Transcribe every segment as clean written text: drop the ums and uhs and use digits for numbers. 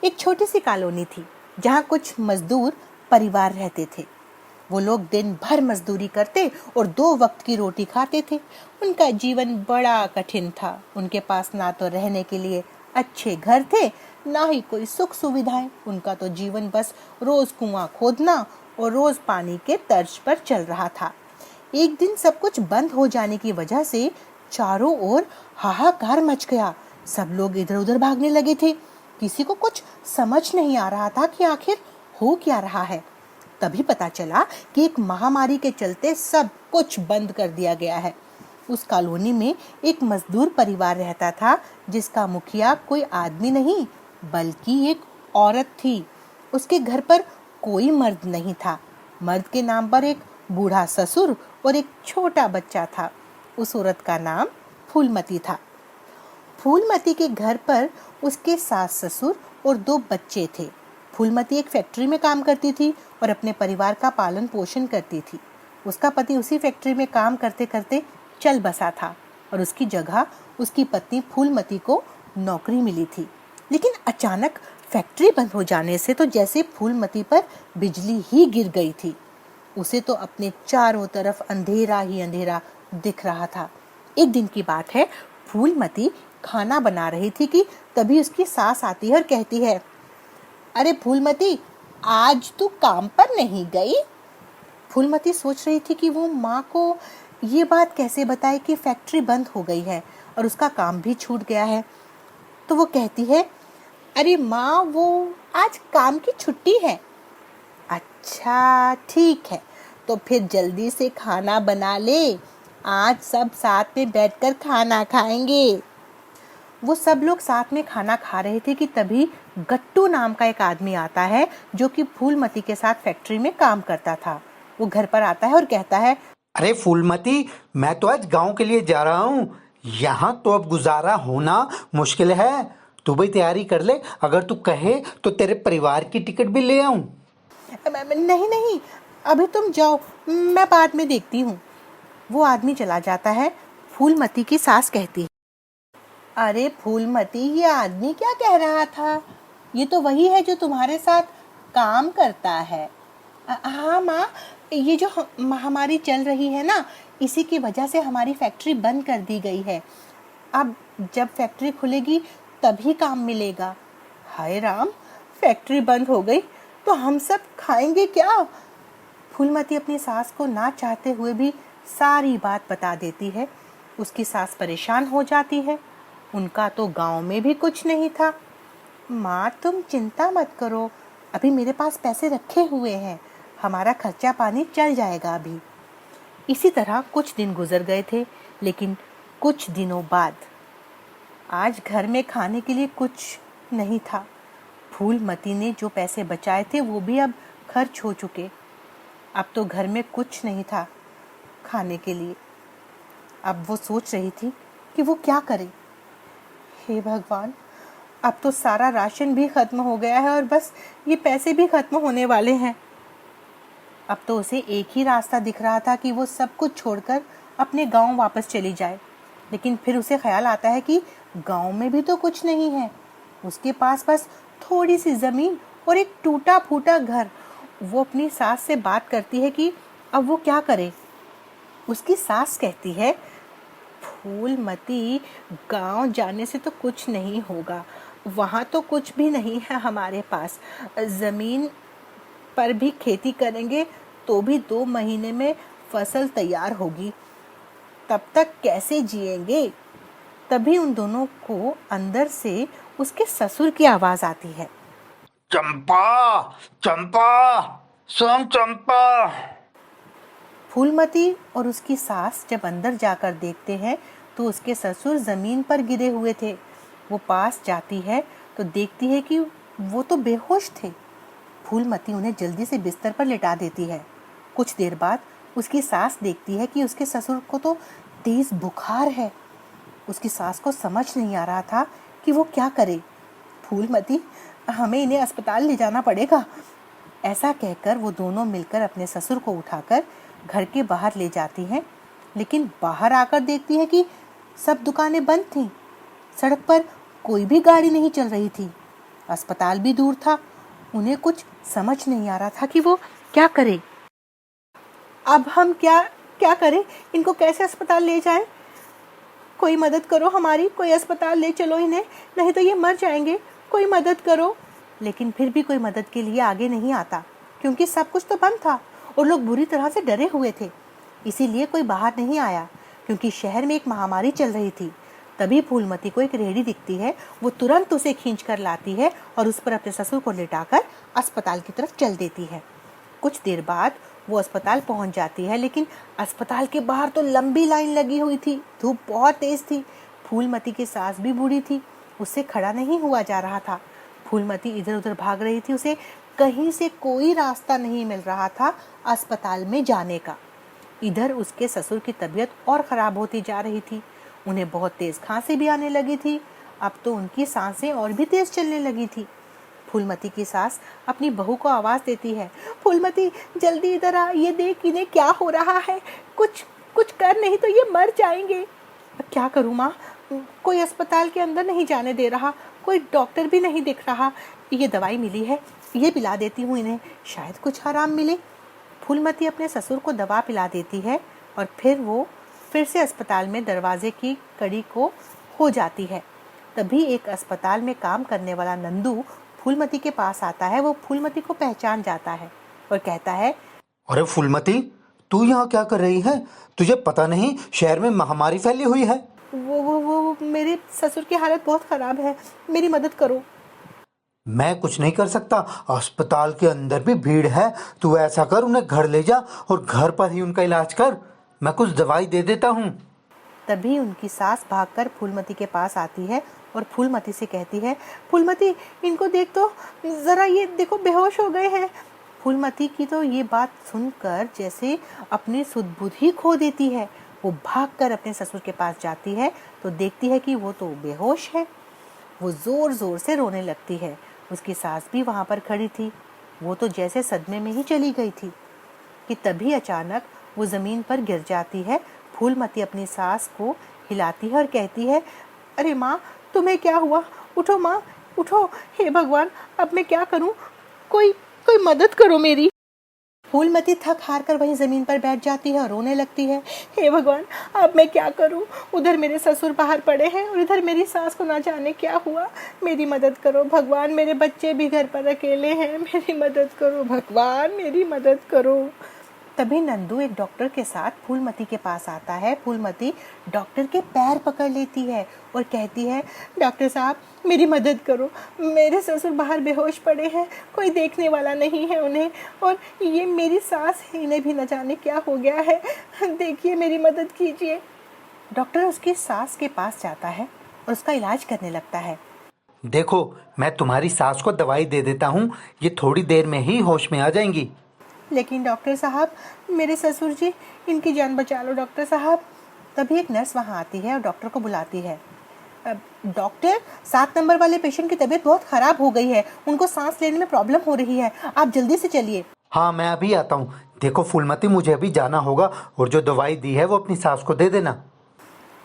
एक छोटी सी कॉलोनी थी जहाँ कुछ मजदूर परिवार रहते थे। वो लोग दिन भर मजदूरी करते और 2 वक्त की रोटी खाते थे। उनका जीवन बड़ा कठिन था। उनके पास ना तो रहने के लिए अच्छे घर थे, ना ही कोई सुख सुविधाएं। उनका तो जीवन बस रोज कुआं खोदना और रोज पानी के तर्ज पर चल रहा था। एक दिन सब कुछ बंद हो जाने की वजह से चारों ओर हाहाकार मच गया। सब लोग इधर उधर भागने लगे थे। किसी को कुछ समझ नहीं आ रहा था कि आखिर हो क्या रहा है। तभी पता चला कि एक महामारी के चलते सब कुछ बंद कर दिया गया है। उस कॉलोनी में एक मजदूर परिवार रहता था जिसका मुखिया कोई आदमी नहीं बल्कि एक औरत थी। उसके घर पर कोई मर्द नहीं था। मर्द के नाम पर एक बूढ़ा ससुर और एक छोटा बच्चा था। उस औरत का नाम फूलमती था। फूलमती के घर पर उसके सास ससुर और 2 बच्चे थे। फूलमती एक फैक्ट्री में काम करती थी और अपने परिवार का पालन पोषण करती थी। उसका पति उसी फैक्ट्री में काम करते करते चल बसा था और उसकी जगह उसकी पत्नी फूलमती को नौकरी मिली थी। लेकिन अचानक फैक्ट्री बंद हो जाने से तो जैसे फूलमती पर बिजली ही गिर गई थी। उसे तो अपने चारों तरफ अंधेरा ही अंधेरा दिख रहा था। एक दिन की बात है, फूलमती खाना बना रही थी कि तभी उसकी सास आती है और कहती है, अरे फूलमती, आज तू काम पर नहीं गई? फूलमती सोच रही थी कि वो माँ को ये बात कैसे बताए कि फैक्ट्री बंद हो गई है और उसका काम भी छूट गया है। तो वो कहती है, अरे माँ, वो आज काम की छुट्टी है। अच्छा ठीक है, तो फिर जल्दी से खाना बना ले, आज सब साथ में बैठकर खाना खाएंगे। वो सब लोग साथ में खाना खा रहे थे कि तभी गट्टू नाम का एक आदमी आता है जो कि फूलमती के साथ फैक्ट्री में काम करता था। वो घर पर आता है और कहता है, अरे फूलमती, मैं तो आज गांव के लिए जा रहा हूँ। यहाँ तो अब गुजारा होना मुश्किल है। तू भी तैयारी कर ले, अगर तू कहे तो तेरे परिवार की टिकट भी ले आऊं। नहीं नहीं, अभी तुम जाओ, मैं बाद में देखती हूँ। वो आदमी चला जाता है। फूलमती की सास कहती है, अरे फूलमती, ये आदमी क्या कह रहा था? ये तो वही है जो तुम्हारे साथ काम करता है। हाँ माँ, ये जो महामारी चल रही है ना, इसी की वजह से हमारी फैक्ट्री बंद कर दी गई है। अब जब फैक्ट्री खुलेगी तभी काम मिलेगा। हाय राम, फैक्ट्री बंद हो गई तो हम सब खाएंगे क्या? फूलमती अपनी सास को ना चाहते हुए भी सारी बात बता देती है। उसकी सास परेशान हो जाती है। उनका तो गांव में भी कुछ नहीं था। माँ, तुम चिंता मत करो, अभी मेरे पास पैसे रखे हुए हैं, हमारा खर्चा पानी चल जाएगा अभी। इसी तरह कुछ दिन गुजर गए थे। लेकिन कुछ दिनों बाद आज घर में खाने के लिए कुछ नहीं था। फूलमती ने जो पैसे बचाए थे वो भी अब खर्च हो चुके। अब तो घर में कुछ नहीं था खाने के लिए। अब वो सोच रही थी कि वो क्या करे। हे भगवान, अब तो सारा राशन भी खत्म हो गया है और बस ये पैसे भी खत्म होने वाले हैं। अब तो उसे एक ही रास्ता दिख रहा था कि वो सब कुछ छोड़कर अपने गांव वापस चली जाए। लेकिन फिर उसे ख्याल आता है कि गांव में भी तो कुछ नहीं है। उसके पास बस थोड़ी सी जमीन और एक टूटा फूटा घर। वो अपनी सास से बात करती है कि अब वो क्या करे। उसकी सास कहती है, फूलमती, गांव जाने से तो कुछ नहीं होगा, वहाँ तो कुछ भी नहीं है हमारे पास। जमीन पर भी खेती करेंगे तो भी 2 महीने में फसल तैयार होगी, तब तक कैसे जिएंगे? तभी उन दोनों को अंदर से उसके ससुर की आवाज आती है, चंपा, चंपा, सुन चंपा। फूलमती और उसकी सास जब अंदर जाकर देखते हैं तो उसके ससुर जमीन पर गिरे हुए थे। वो पास जाती है तो देखती है कि वो तो बेहोश थे। फूलमती उन्हें जल्दी से बिस्तर पर लिटा देती है। कुछ देर बाद उसकी सास देखती है कि उसके ससुर को तो तेज बुखार है। उसकी सास को समझ नहीं आ रहा था कि वो क्या करे। फूलमती, हमें इन्हें अस्पताल ले जाना पड़ेगा। ऐसा कहकर वो दोनों मिलकर अपने ससुर को उठाकर घर के बाहर ले जाती हैं। लेकिन बाहर आकर देखती है कि सब दुकानें बंद थीं। सड़क पर कोई भी गाड़ी नहीं चल रही थी। अस्पताल भी दूर था। उन्हें कुछ समझ नहीं आ रहा था कि वो क्या करे। अब हम क्या क्या करें? इनको कैसे अस्पताल ले जाएं? कोई मदद करो हमारी, कोई अस्पताल ले चलो इन्हें, नहीं तो ये मर जाएंगे, कोई मदद करो। लेकिन फिर भी कोई मदद के लिए आगे नहीं आता, क्योंकि सब कुछ तो बंद था और लोग बुरी तरह से डरे हुए थे। इसीलिए कोई बाहर नहीं आया, क्योंकि शहर में एक महामारी चल रही थी। तभी फूलमती को एक रेहड़ी दिखती है। वो तुरंत उसे खींच कर लाती है और उस पर अपने ससुर को लिटाकर अस्पताल की तरफ चल देती है। कुछ देर बाद वो अस्पताल पहुंच जाती है, लेकिन अस्पताल के बाहर तो लंबी लाइन लगी हुई थी। धूप बहुत तेज थी। फूलमती की सास भी बूढ़ी थी, उससे खड़ा नहीं हुआ जा रहा था। फूलमती इधर उधर भाग रही थी, उसे कहीं से कोई रास्ता नहीं मिल रहा था अस्पताल में जाने का। इधर उसके ससुर की तबीयत और खराब होती जा रही थी। उन्हें बहुत तेज खांसी भी आने लगी थी। अब तो उनकी सांसें और भी तेज चलने लगी थी। फूलमती की सास अपनी बहू को आवाज देती है, फूलमती जल्दी इधर आ, ये देख इन्हें क्या हो रहा है, कुछ कुछ कर, नहीं तो ये मर जाएंगे। क्या करूँ माँ? कोई अस्पताल के अंदर नहीं जाने दे रहा, कोई डॉक्टर भी नहीं दिख रहा। ये दवाई मिली है, ये पिला देती हूँ इन्हें, शायद कुछ आराम मिले। फूलमती अपने ससुर को दवा पिला देती है और फिर वो फिर से अस्पताल में दरवाजे की कड़ी को हो जाती है। तभी एक अस्पताल में काम करने वाला नंदू फूलमती के पास आता है। वो फूलमती को पहचान जाता है और कहता है, अरे फूलमती, तू यहाँ क्या कर रही है? तुझे पता नहीं शहर में महामारी फैली हुई है? वो मेरे ससुर की हालत बहुत खराब है, मेरी मदद करो। मैं कुछ नहीं कर सकता, अस्पताल के अंदर भी भीड़ है। तू ऐसा कर, उन्हें घर ले जा और घर पर ही उनका इलाज कर। मैं कुछ दवाई दे देता हूँ। तभी उनकी सास भागकर फूलमती के पास आती है और फूलमती से कहती है, फूलमती इनको देख तो जरा, ये देखो बेहोश हो गए हैं। फूलमती की तो ये बात सुनकर जैसे अपनी सुध-बुद्धि खो देती है। वो भागकर अपने ससुर के पास जाती है तो देखती है कि वो तो बेहोश है। वो जोर जोर से रोने लगती है। उसकी सास भी वहां पर खड़ी थी। वो तो जैसे सदमे में ही चली गई थी कि तभी अचानक वो जमीन पर गिर जाती है। फूलमती अपनी सास को हिलाती है और कहती है, अरे माँ, तुम्हें क्या हुआ? उठो माँ, उठो। हे भगवान, अब मैं क्या करूं? कोई कोई मदद करो मेरी। फूलमती थक हार कर वहीं जमीन पर बैठ जाती है और रोने लगती है। हे भगवान, अब मैं क्या करूं? उधर मेरे ससुर बाहर पड़े हैं और इधर मेरी सास को ना जाने क्या हुआ। मेरी मदद करो भगवान, मेरे बच्चे भी घर पर अकेले हैं, मेरी मदद करो भगवान, मेरी मदद करो। तभी नंदू एक डॉक्टर के साथ फूलमती के पास आता है। फूलमती डॉक्टर के पैर पकड़ लेती है और कहती है, डॉक्टर साहब मेरी मदद करो, मेरे ससुर बाहर बेहोश पड़े हैं, कोई देखने वाला नहीं है उन्हें, और ये मेरी सास है, इन्हें भी न जाने क्या हो गया है, देखिए मेरी मदद कीजिए। डॉक्टर उसकी सास के पास जाता है और उसका इलाज करने लगता है। देखो, मैं तुम्हारी सास को दवाई दे देता हूँ, ये थोड़ी देर में ही होश में आ जाएंगी। लेकिन डॉक्टर साहब, मेरे ससुर जी, इनकी जान बचा लो डॉक्टर साहब। तभी एक नर्स वहां आती है और डॉक्टर को बुलाती है। डॉक्टर, 7 नंबर वाले पेशेंट की तबीयत बहुत खराब हो गई है, उनको सांस लेने में प्रॉब्लम हो रही है, आप जल्दी से चलिए। हाँ, मैं अभी आता हूँ। देखो फूलमती, मुझे अभी जाना होगा और जो दवाई दी है वो अपनी सास को दे देना।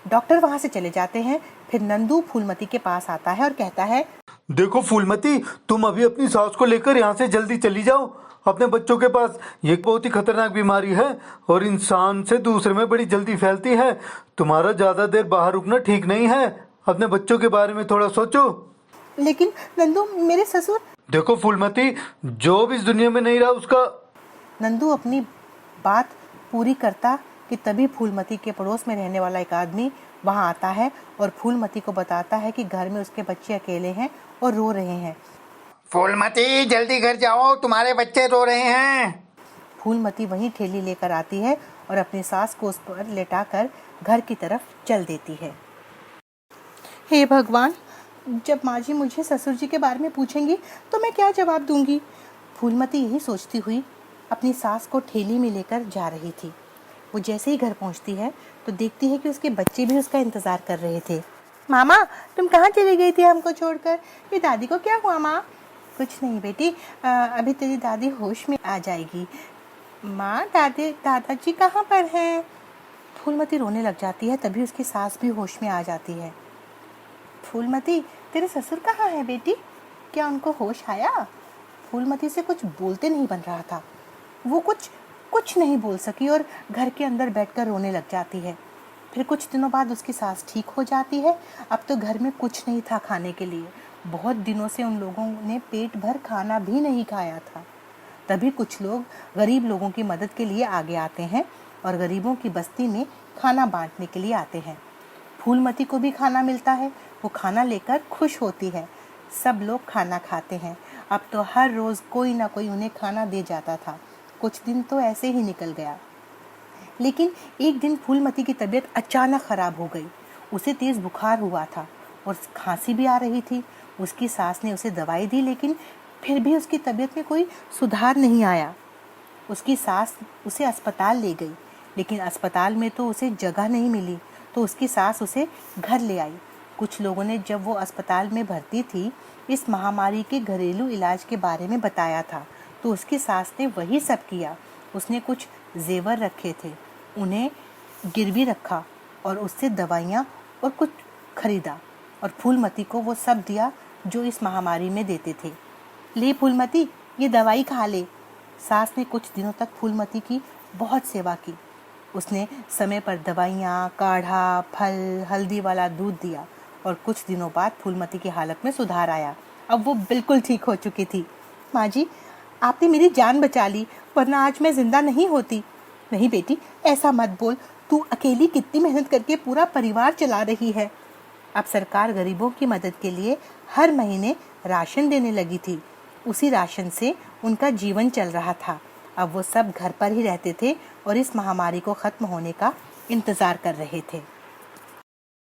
डॉक्टर वहां से चले जाते हैं। फिर नंदू फूलमती के पास आता है और कहता है, देखो फूलमती, तुम अभी अपनी सास को लेकर यहाँ से जल्दी चली जाओ अपने बच्चों के पास। ये बहुत ही खतरनाक बीमारी है और इंसान से दूसरे में बड़ी जल्दी फैलती है। तुम्हारा ज्यादा देर बाहर रुकना ठीक नहीं है। अपने बच्चों के बारे में थोड़ा सोचो। लेकिन नंदू, मेरे ससुर। देखो फूलमती, जो भी इस दुनिया में नहीं रहा उसका। नंदू अपनी बात पूरी करता कि तभी फूलमती के पड़ोस में रहने वाला एक आदमी वहां आता है और फूलमती को बताता है कि घर में उसके बच्चे अकेले हैं और रो रहे हैं। फूलमती, जल्दी घर जाओ, तुम्हारे बच्चे रो रहे हैं। फूलमती वहीं ठेली लेकर आती है और अपनी सास को उस पर लेटाकर घर की तरफ चल देती है। हे भगवान, जब माँ जी मुझे ससुर जी के बारे में पूछेंगी तो मैं क्या जवाब दूंगी? फूलमती यही सोचती हुई अपनी सास को ठेली में लेकर जा रही थी। वो जैसे ही घर पहुंचती है तो देखती है कि उसके बच्चे भी उसका इंतजार कर रहे थे। मामा, तुम कहाँ चली गई थी हमको छोड़कर? ये दादी को क्या हुआ माँ? कुछ नहीं बेटी, अभी तेरी दादी होश में आ जाएगी। माँ, दादाजी कहाँ पर हैं? फूलमती रोने लग जाती है। तभी उसकी सास भी होश में आ जाती है। फूलमती, तेरे ससुर कहाँ है बेटी? क्या उनको होश आया? फूलमती से कुछ बोलते नहीं बन रहा था। वो कुछ नहीं बोल सकी और घर के अंदर बैठकर रोने लग जाती है। फिर कुछ दिनों बाद उसकी सास ठीक हो जाती है। अब तो घर में कुछ नहीं था खाने के लिए। बहुत दिनों से उन लोगों ने पेट भर खाना भी नहीं खाया था। तभी कुछ लोग गरीब लोगों की मदद के लिए आगे आते हैं और गरीबों की बस्ती में खाना बांटने के लिए आते हैं। फूलमती को भी खाना मिलता है। वो खाना लेकर खुश होती है। सब लोग खाना खाते हैं। अब तो हर रोज़ कोई ना कोई उन्हें खाना दे जाता था। कुछ दिन तो ऐसे ही निकल गया। लेकिन एक दिन फूलमती की तबीयत अचानक ख़राब हो गई। उसे तेज़ बुखार हुआ था और खांसी भी आ रही थी। उसकी सास ने उसे दवाई दी, लेकिन फिर भी उसकी तबीयत में कोई सुधार नहीं आया। उसकी सास उसे अस्पताल ले गई, लेकिन अस्पताल में तो उसे जगह नहीं मिली, तो उसकी सास उसे घर ले आई। कुछ लोगों ने जब वो अस्पताल में भर्ती थी, इस महामारी के घरेलू इलाज के बारे में बताया था, तो उसकी सास ने वही सब किया। उसने कुछ जेवर रखे थे, उन्हें गिरवी रखा और उससे दवाइयाँ और कुछ खरीदा और फूलमती को वो सब दिया जो इस महामारी में देते थे। ले फूलमती, ये दवाई खा ले। सास ने कुछ दिनों तक फूलमती की बहुत सेवा की। उसने समय पर दवाइयाँ, काढ़ा, फल, हल्दी वाला दूध दिया और कुछ दिनों बाद फूलमती की हालत में सुधार आया। अब वो बिल्कुल ठीक हो चुकी थी। माँ जी, आपने मेरी जान बचा ली, वरना आज मैं जिंदा नहीं होती। नहीं बेटी, ऐसा मत बोल। तू अकेली कितनी मेहनत करके पूरा परिवार चला रही है। अब सरकार गरीबों की मदद के लिए हर महीने राशन देने लगी थी। उसी राशन से उनका जीवन चल रहा था। अब वो सब घर पर ही रहते थे और इस महामारी को खत्म होने का इंतजार कर रहे थे।